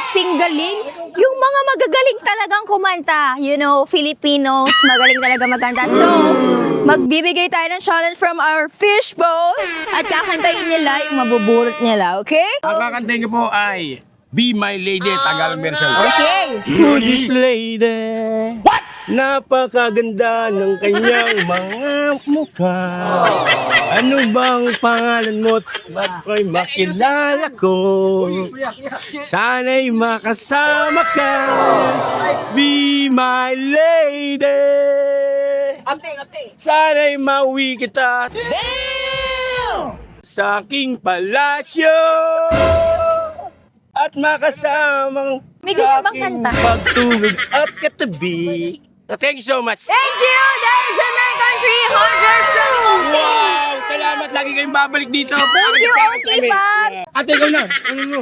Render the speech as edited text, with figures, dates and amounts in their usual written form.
kasing galing. Yung mga magagaling talagang kumanta. You know, Filipinos, magaling talaga magkanta. So, magbibigay tayo ng challenge from our fishbowl at kakantayin nila yung mabuburot nila, okay? Ang kakantayin ko po ay Be My Lady, Tagalog version. Okay. Goodies lady. What? Napakaganda ng kanyang mga mukha. Ano bang pangalan mo? Ba't ko'y makilala ko? Sana'y makasama ka. Be my lady. Sana'y mauwi kita sa aking palasyo. At makasamang May sa ganyan bang aking kanta? pagtulog at katabi. Thank you so much. Thank you! Dahil Jamaican 300 from Oki! Wow! Salamat, lagi kayong babalik dito. Thank you, Oki Fab! Ate, ikaw na. Ano mo?